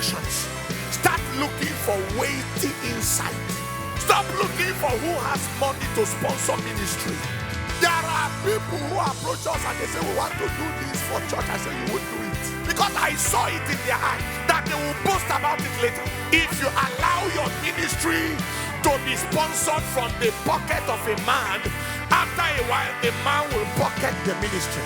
connections. Start looking for weighty insight. Stop looking for who has money to sponsor ministry. There are people who approach us and they say, we want to do this for church. I say, you won't do it. Because I saw it in their eyes that they will boast about it later. If you allow your ministry to be sponsored from the pocket of a man, after a while, the man will pocket the ministry.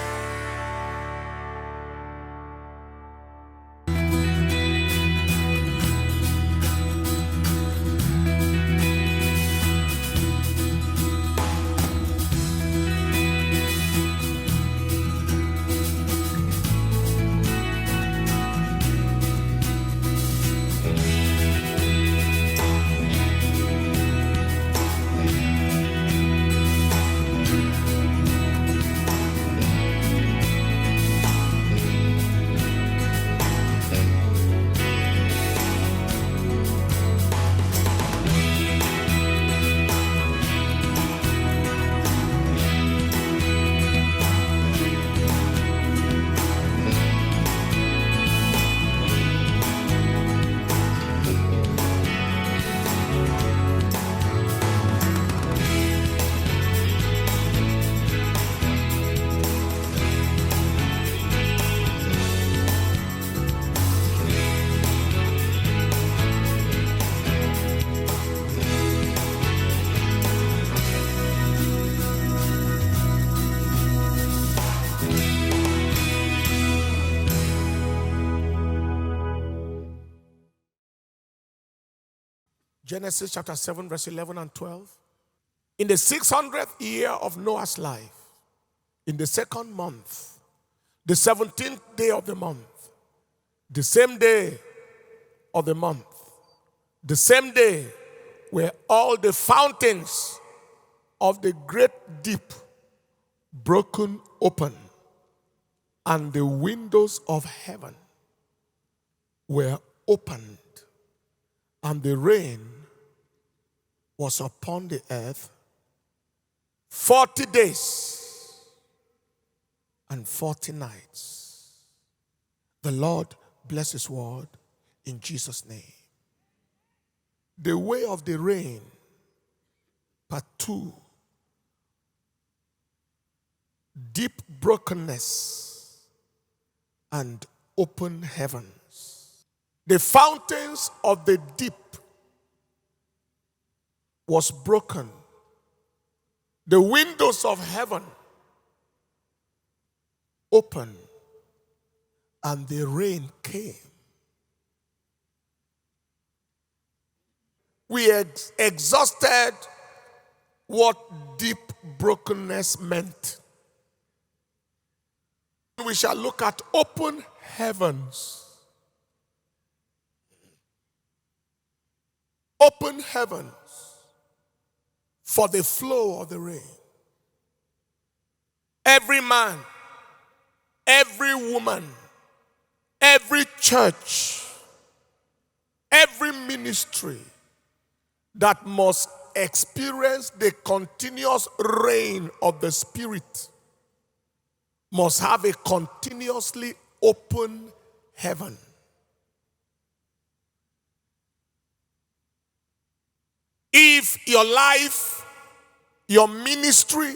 Genesis chapter 7, verse 11 and 12. In the 600th year of Noah's life, in the second month, the 17th day of the month, the same day of the month, the same day were all the fountains of the great deep broken open, and the windows of heaven were opened, and the rain was upon the earth 40 days and 40 nights. The Lord bless his word in Jesus' name. The way of the rain, part 2. Deep brokenness and open heavens. The fountains of the deep was broken. The windows of heaven opened, and the rain came. We exhausted what deep brokenness meant. We shall look at open heavens. Open heavens for the flow of the rain. Every man, every woman, every church, every ministry that must experience the continuous rain of the Spirit must have a continuously open heaven. If your life, your ministry,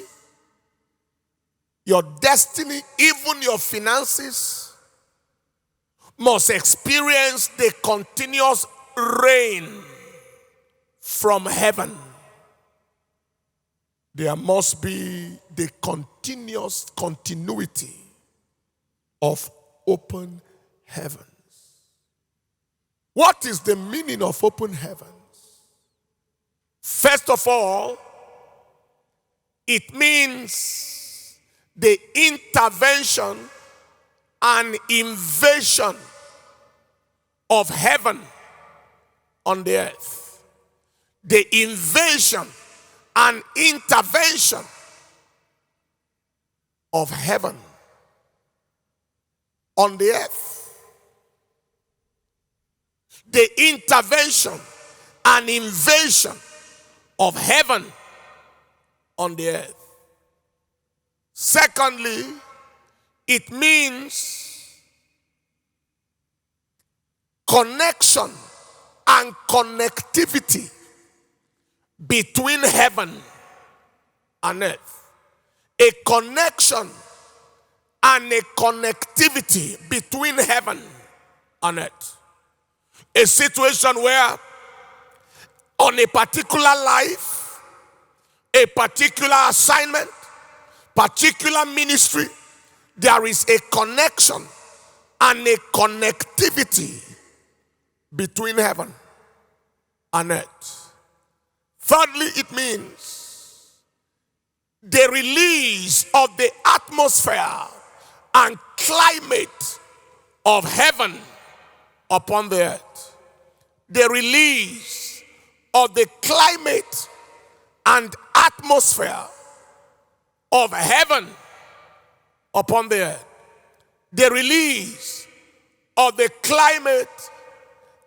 your destiny, even your finances must experience the continuous rain from heaven, there must be the continuous continuity of open heavens. What is the meaning of open heavens? First of all, it means the intervention and invasion of heaven on the earth. The invasion and intervention of heaven on the earth. The intervention and invasion of heaven on the earth. Secondly, it means connection and connectivity between heaven and earth. A connection and a connectivity between heaven and earth. A situation where on a particular life, a particular assignment, particular ministry, there is a connection and a connectivity between heaven and earth. Thirdly, it means the release of the atmosphere and climate of heaven upon the earth. The release of the climate and atmosphere of heaven upon the earth. The release of the climate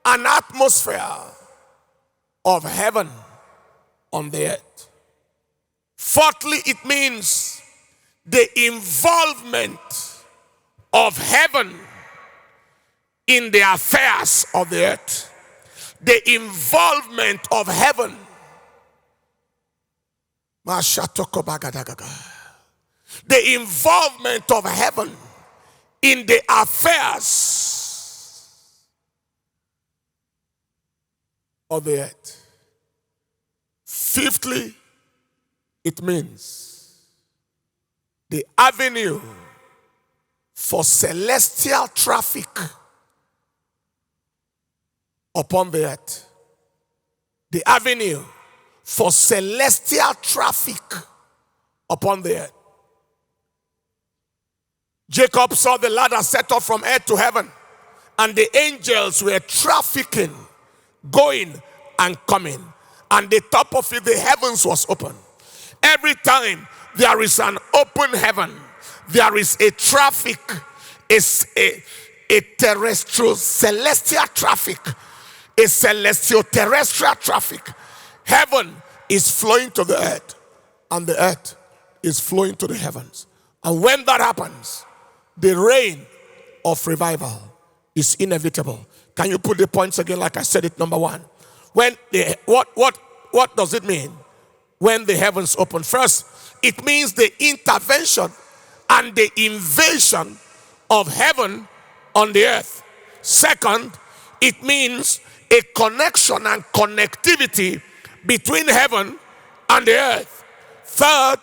and atmosphere of heaven on the earth. Fourthly, it means the involvement of heaven in the affairs of the earth. The involvement of heaven. The involvement of heaven in the affairs of the earth. Fifthly, it means the avenue for celestial traffic upon the earth. The avenue for celestial traffic upon the earth. Jacob saw the ladder set up from earth to heaven, and the angels were trafficking, going and coming. And the top of it, the heavens was open. Every time there is an open heaven, there is a traffic, is a terrestrial celestial traffic, a celestial terrestrial traffic. Heaven is flowing to the earth, and the earth is flowing to the heavens. And when that happens, the reign of revival is inevitable. Can you put the points again like I said it? Number one. When what does it mean when the heavens open? First, it means the intervention and the invasion of heaven on the earth. Second, it means a connection and connectivity between heaven and the earth. Third,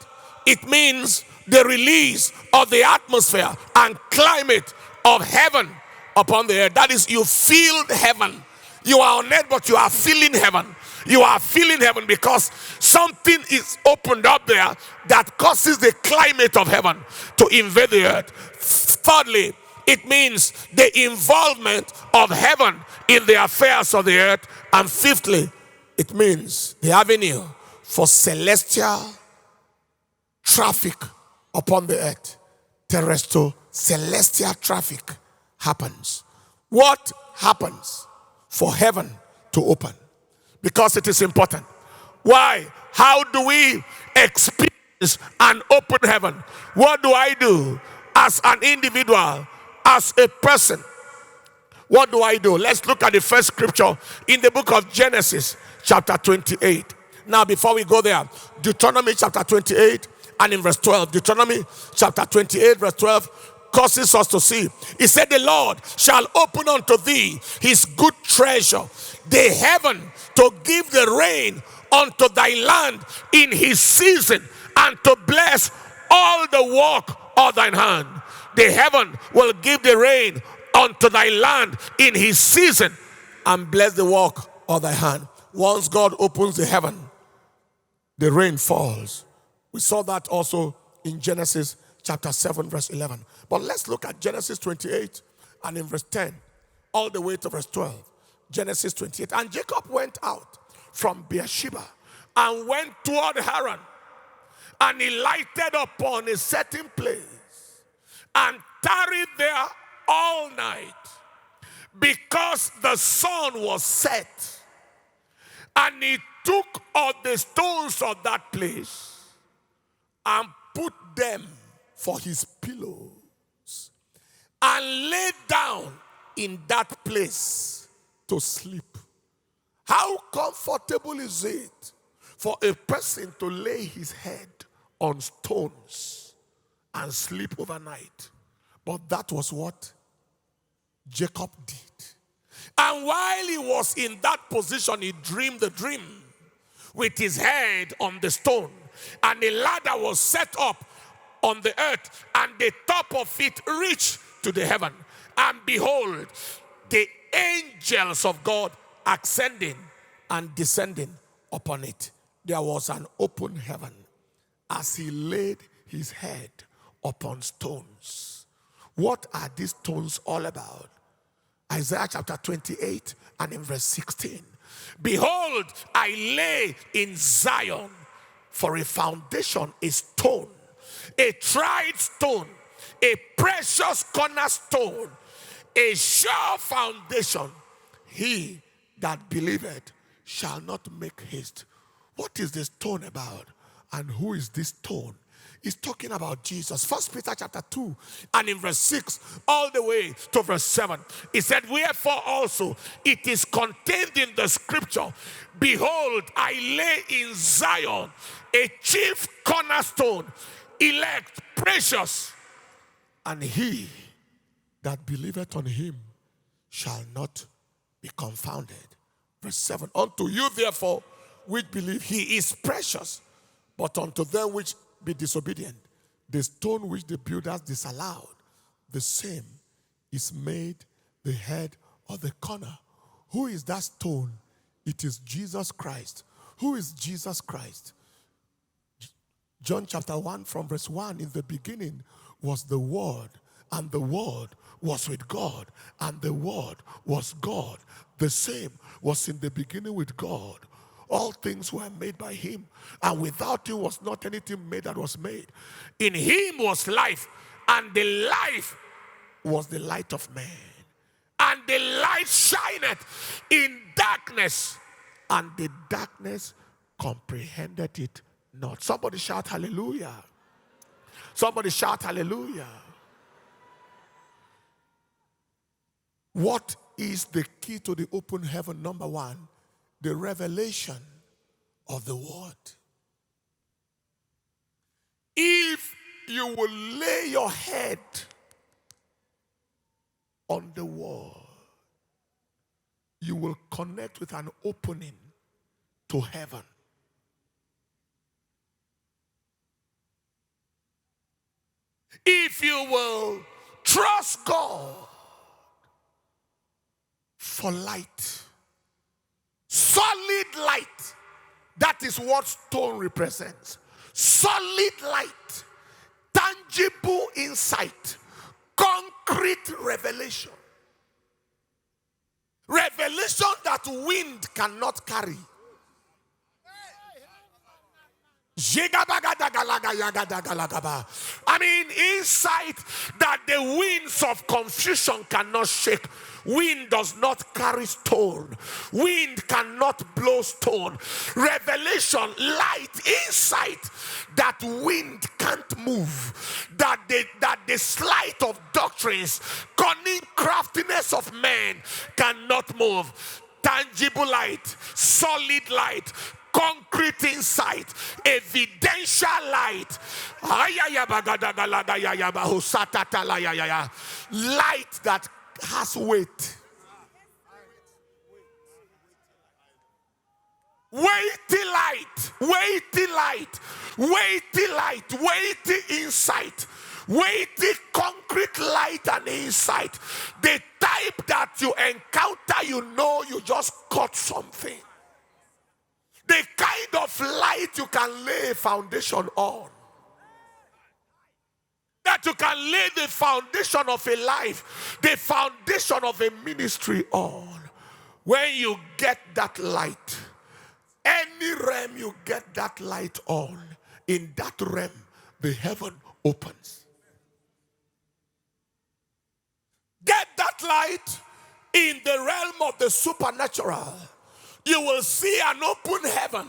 it means the release of the atmosphere and climate of heaven upon the earth. That is, you feel heaven. You are on earth, but you are feeling heaven. You are feeling heaven because something is opened up there that causes the climate of heaven to invade the earth. Thirdly, it means the involvement of heaven in the affairs of the earth. And fifthly, it means the avenue for celestial traffic upon the earth. Terrestrial celestial traffic happens. What happens for heaven to open? Because it is important. Why? How do we experience an open heaven? What do I do as an individual, as a person? What do I do? Let's look at the first scripture in the book of Genesis, chapter 28. Now, before we go there, Deuteronomy chapter 28 and in verse 12. Deuteronomy chapter 28, verse 12 causes us to see. He said, the Lord shall open unto thee his good treasure, the heaven, to give the rain unto thy land in his season, and to bless all the work of thine hand. The heaven will give the rain unto thy land in his season, and bless the work of thy hand. Once God opens the heaven, the rain falls. We saw that also in Genesis chapter 7, verse 11. But let's look at Genesis 28 and in verse 10, all the way to verse 12. Genesis 28. And Jacob went out from Beersheba and went toward Haran, and he lighted upon a certain place and tarried there all night, because the sun was set. And he took of the stones of that place and put them for his pillows, and lay down in that place to sleep. How comfortable is it for a person to lay his head on stones and sleep overnight? But that was what Jacob did. And while he was in that position, he dreamed the dream with his head on the stone. And a ladder was set up on the earth, and the top of it reached to the heaven. And behold, the angels of God ascending and descending upon it. There was an open heaven as he laid his head upon stones. What are these stones all about? Isaiah chapter 28 and in verse 16. Behold, I lay in Zion for a foundation, a stone, a tried stone, a precious cornerstone, a sure foundation. He that believeth shall not make haste. What is the stone about? And who is this stone? He's talking about Jesus. 1 Peter chapter 2 and in verse 6 all the way to verse 7. He said, wherefore also it is contained in the scripture, behold, I lay in Zion a chief cornerstone, elect, precious, and he that believeth on him shall not be confounded. Verse 7, unto you therefore which believe, he is precious, but unto them which be disobedient, the stone which the builders disallowed, the same is made the head of the corner. Who is that stone? It is Jesus Christ. Who is Jesus Christ? John chapter 1 from verse 1, in the beginning was the Word, and the Word was with God, and the Word was God. The same was in the beginning with God. All things were made by him, and without him was not anything made that was made. In him was life, and the life was the light of man. And the light shineth in darkness, and the darkness comprehended it not. Somebody shout hallelujah. Somebody shout hallelujah. What is the key to the open heaven? Number one, the revelation of the word. If you will lay your head on the word, you will connect with an opening to heaven. If you will trust God for light, solid light, that is what stone represents. Solid light, tangible insight, concrete revelation. Revelation that wind cannot carry. I mean, insight that the winds of confusion cannot shake. Wind does not carry stone. Wind cannot blow stone. Revelation, light, insight that wind can't move. That the sleight of doctrines, cunning craftiness of men cannot move. Tangible light, solid light, concrete insight, evidential light, light that has weight. Weighty light, weighty light, weighty light, weighty insight, weighty concrete light and insight. The type that you encounter, you know you just caught something. The kind of light you can lay a foundation on. That you can lay the foundation of a life, the foundation of a ministry on. When you get that light, any realm you get that light on, in that realm, the heaven opens. Get that light in the realm of the supernatural. You will see an open heaven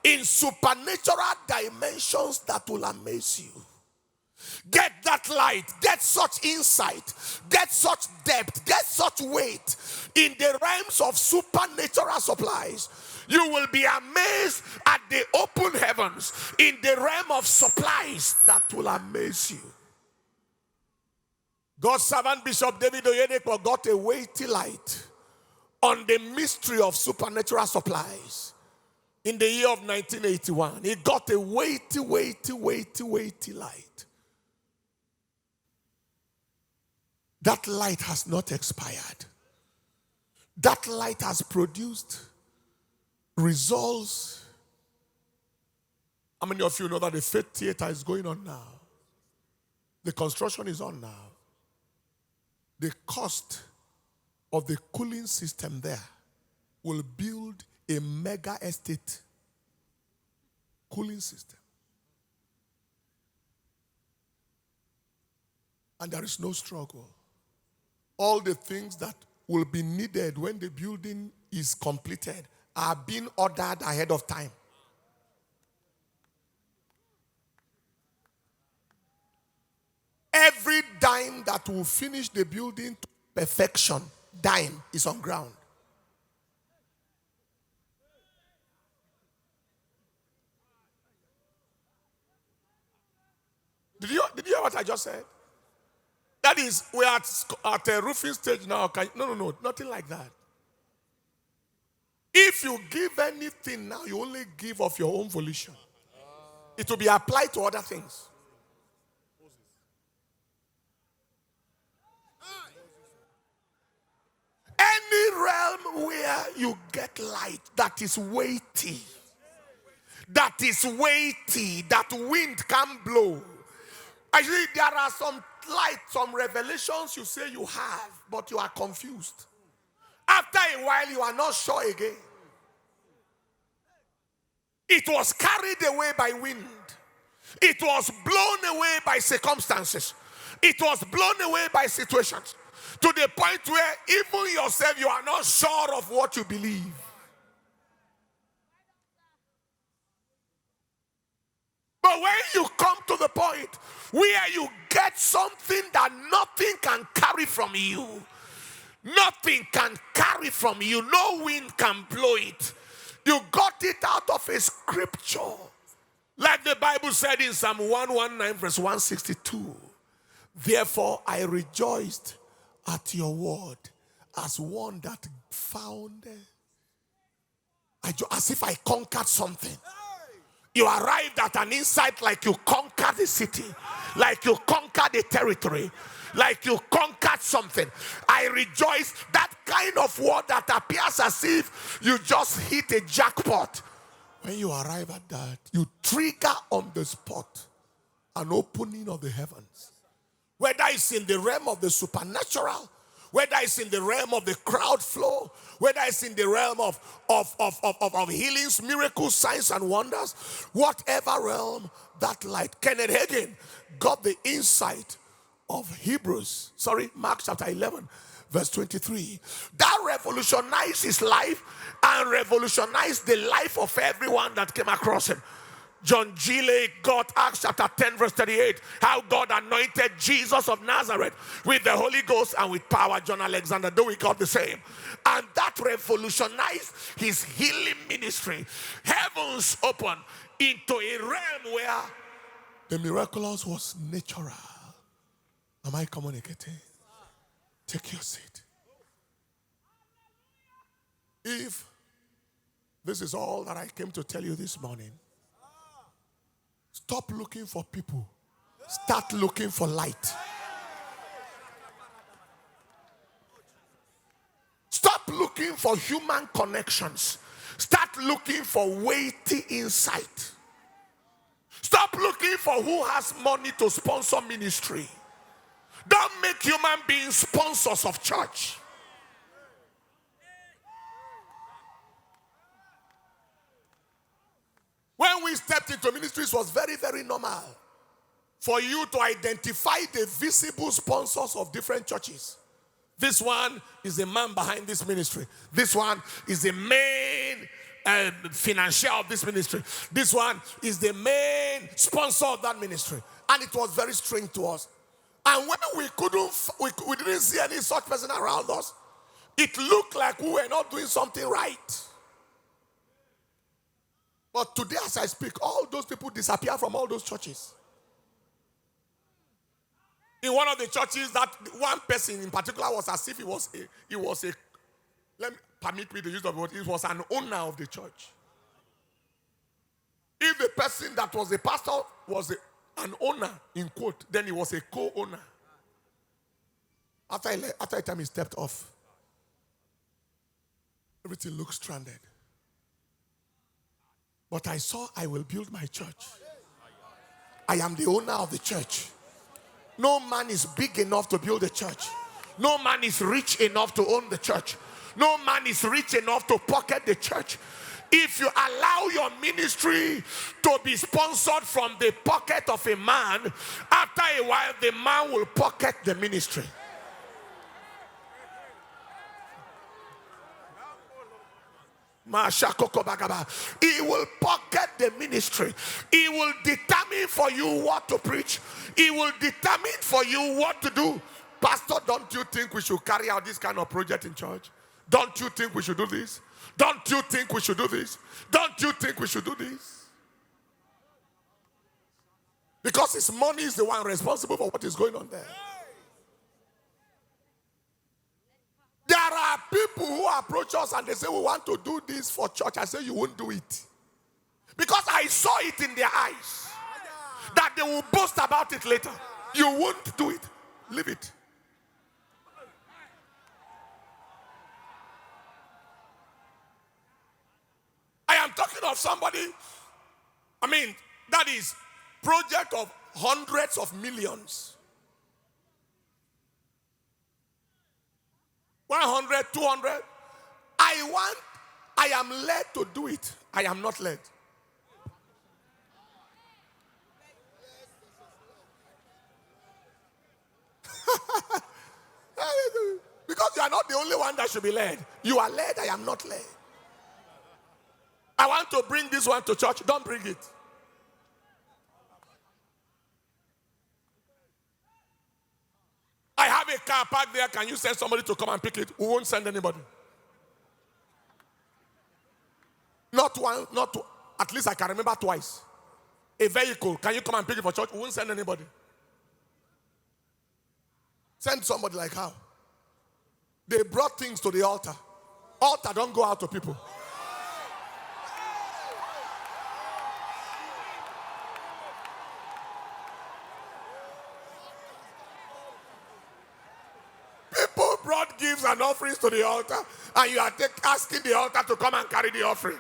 in supernatural dimensions that will amaze you. Get that light, get such insight, get such depth, get such weight in the realms of supernatural supplies. You will be amazed at the open heavens in the realm of supplies that will amaze you. God's servant Bishop David Oyedepo got a weighty light on the mystery of supernatural supplies in the year of 1981. He got a weighty light. That light has not expired. That light has produced results. How many of you know that the Faith Theater is going on now? The construction is on now. The cost of the cooling system there will build a mega estate cooling system. And there is no struggle. All the things that will be needed when the building is completed are being ordered ahead of time. Every dime that will finish the building to perfection, dime is on ground. Did you hear what I just said? That is, we are at a roofing stage now. No, nothing like that. If you give anything now, you only give of your own volition. It will be applied to other things. Any realm where you get light that is weighty, that wind can blow. Actually, there are some light, some revelations you say you have, but you are confused. After a while, you are not sure again. It was carried away by wind. It was blown away by circumstances. It was blown away by situations. To the point where even yourself, you are not sure of what you believe. But when you come to the point where you get something that nothing can carry from you, nothing can carry from you, no wind can blow it. You got it out of a scripture. Like the Bible said in Psalm 119 verse 162. Therefore I rejoiced at your word as one that found, as if I conquered something. You arrived at an insight like you conquered the city, like you conquered the territory, like you conquered something. I rejoice. That kind of word that appears as if you just hit a jackpot. When you arrive at that, you trigger on the spot an opening of the heavens. Whether it's in the realm of the supernatural, whether it's in the realm of the crowd flow, whether it's in the realm of healings, miracles, signs, and wonders, whatever realm, that light. Kenneth Hagin got the insight of Mark chapter 11, verse 23. That revolutionized his life and revolutionized the life of everyone that came across him. John G. Lake got Acts chapter 10 verse 38. How God anointed Jesus of Nazareth with the Holy Ghost and with power. John Alexander Dowie got the same. And that revolutionized his healing ministry. Heavens opened into a realm where the miraculous was natural. Am I communicating? Take your seat. If this is all that I came to tell you this morning, stop looking for people. Start looking for light. Stop looking for human connections. Start looking for weighty insight. Stop looking for who has money to sponsor ministry. Don't make human beings sponsors of church. When we stepped into ministries, it was very, very normal for you to identify the visible sponsors of different churches. This one is the man behind this ministry. This one is the main financier of this ministry. This one is the main sponsor of that ministry. And it was very strange to us. And when we didn't see any such person around us, it looked like we were not doing something right. But today as I speak, all those people disappear from all those churches. In one of the churches, that one person in particular was as if he was a let me permit me the use of the word, he was an owner of the church. If the person that was the pastor was an owner, in quote, then he was a co-owner. After a time he stepped off, everything looked stranded. But I saw, I will build my church. I am the owner of the church. No man is big enough to build a church. No man is rich enough to own the church. No man is rich enough to pocket the church. If you allow your ministry to be sponsored from the pocket of a man, after a while the man will pocket the ministry. He will pocket the ministry. He will determine for you what to preach. He will determine for you what to do. Pastor, don't you think we should carry out this kind of project in church? Don't you think we should do this? Don't you think we should do this? Don't you think we should do this? Because his money is the one responsible for what is going on there. There are people who approach us and they say, we want to do this for church. I say, you won't do it. Because I saw it in their eyes. That they will boast about it later. You won't do it. Leave it. I am talking of somebody, that is project of hundreds of millions. 100, 200. I am led to do it. I am not led. Because you are not the only one that should be led. You are led, I am not led. I want to bring this one to church. Don't bring it. I have a car parked there. Can you send somebody to come and pick it? We won't send anybody. Not one, not two. At least I can remember twice. A vehicle. Can you come and pick it for church? We won't send anybody. Send somebody like how? They brought things to the altar. Altar don't go out to people. People brought gifts and offerings to the altar, and you are asking the altar to come and carry the offering.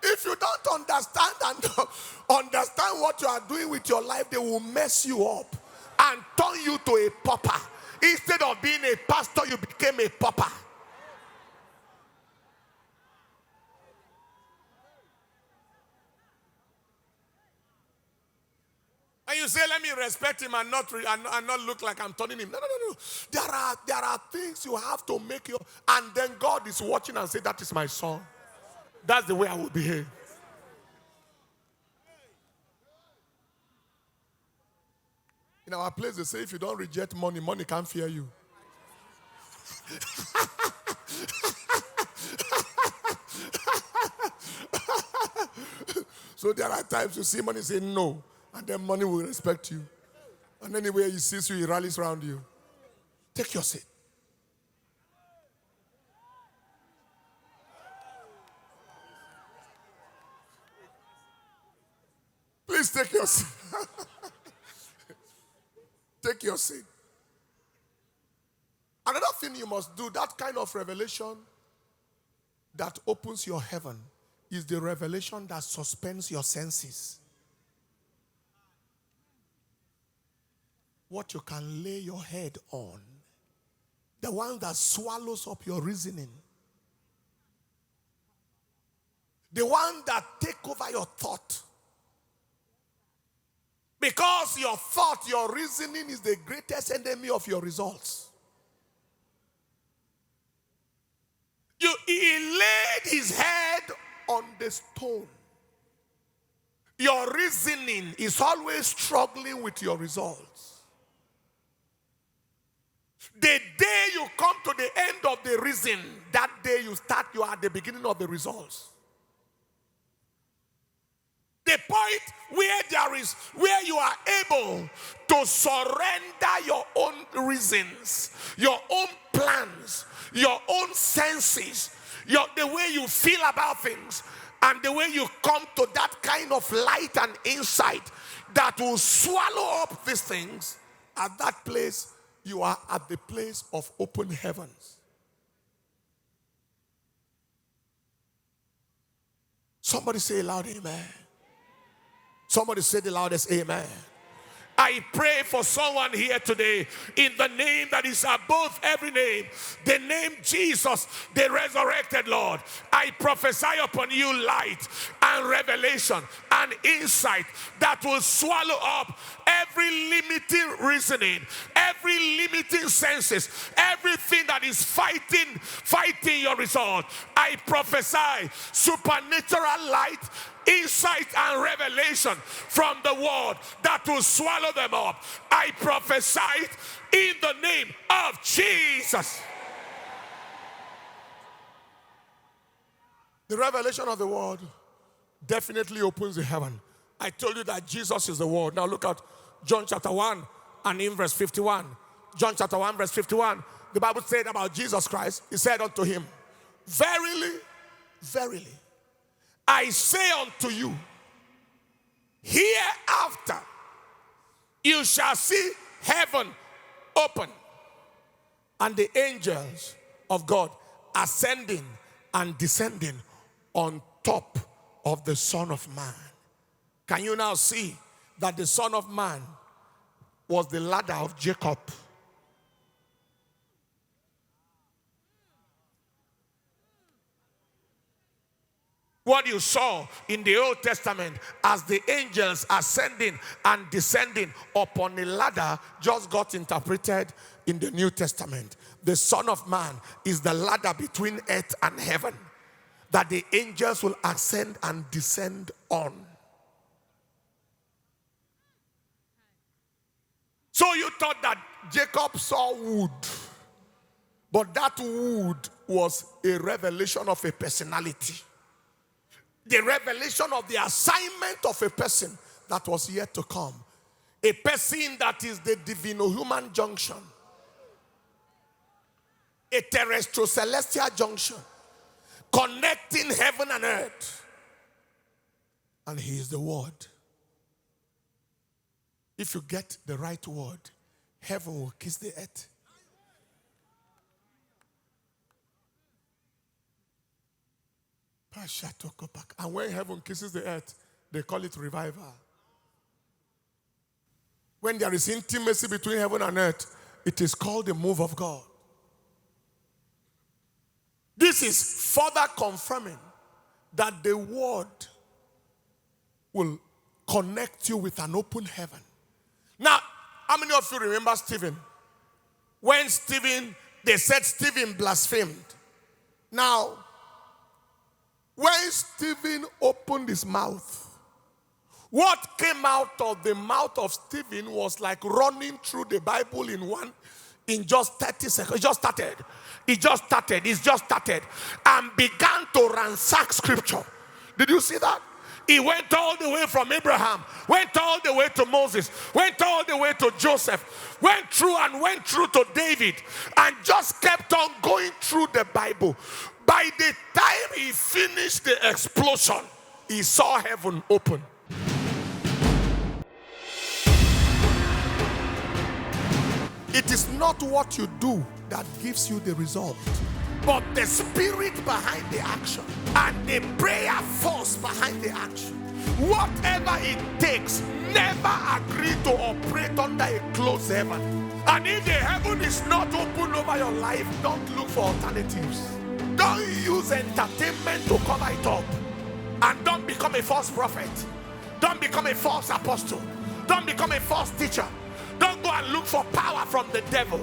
If you don't understand what you are doing with your life, they will mess you up and turn you to a pauper. Instead of being a pastor, you became a pauper. And you say, let me respect him and not look like I'm turning him. No. There are things you have to make you, and then God is watching and say, that is my son. That's the way I will behave. In our place, they say if you don't reject money, money can't fear you. So there are times you see money say no, and then money will respect you. And anywhere he sees you, he rallies around you. Take your seat. Please take your seat. Take your seat. Another thing you must do, that kind of revelation that opens your heaven, is the revelation that suspends your senses. What you can lay your head on. The one that swallows up your reasoning. The one that takes over your thought. Because your thought, your reasoning is the greatest enemy of your results. He laid his head on the stone. Your reasoning is always struggling with your results. The day you come to the end of the reason, that day you are at the beginning of the results. The point where you are able to surrender your own reasons, your own plans, your own senses, the way you feel about things, and the way you come to that kind of light and insight that will swallow up these things. At that place, you are at the place of open heavens. Somebody say loud amen. Somebody say the loudest amen. I pray for someone here today in the name that is above every name, the name Jesus, the resurrected Lord. I prophesy upon you light and revelation and insight that will swallow up every limiting reasoning, every limiting senses, everything that is fighting your result. I prophesy supernatural light, insight and revelation from the word that will swallow them up. I prophesy in the name of Jesus. The revelation of the word definitely opens the heaven. I told you that Jesus is the word. Now look at John chapter 1 and in verse 51. John chapter 1 verse 51. The Bible said about Jesus Christ, he said unto him, verily, verily, I say unto you, hereafter you shall see heaven open and the angels of God ascending and descending on top of the Son of Man. Can you now see that the Son of Man was the ladder of Jacob? What you saw in the Old Testament as the angels ascending and descending upon a ladder just got interpreted in the New Testament. The Son of Man is the ladder between earth and heaven that the angels will ascend and descend on. So you thought that Jacob saw wood, but that wood was a revelation of a personality. The revelation of the assignment of a person that was yet to come. A person that is the divino-human junction. A terrestrial-celestial junction. Connecting heaven and earth. And he is the word. If you get the right word, heaven will kiss the earth. And when heaven kisses the earth, they call it revival. When there is intimacy between heaven and earth, it is called the move of God. This is further confirming that the word will connect you with an open heaven. Now, how many of you remember Stephen? When they said Stephen blasphemed. Now, when Stephen opened his mouth, what came out of the mouth of Stephen was like running through the Bible in just 30 seconds. It just started and began to ransack scripture. Did you see that? He went all the way from Abraham, went all the way to Moses, went all the way to Joseph, went through to David, and just kept on going through the Bible. By the time he finished the explosion, he saw heaven open. It is not what you do that gives you the result, but the spirit behind the action and the prayer force behind the action. Whatever it takes, never agree to operate under a closed heaven. And if the heaven is not open over your life, don't look for alternatives. Don't use entertainment to cover it up. And don't become a false prophet. Don't become a false apostle. Don't become a false teacher. Don't go and look for power from the devil.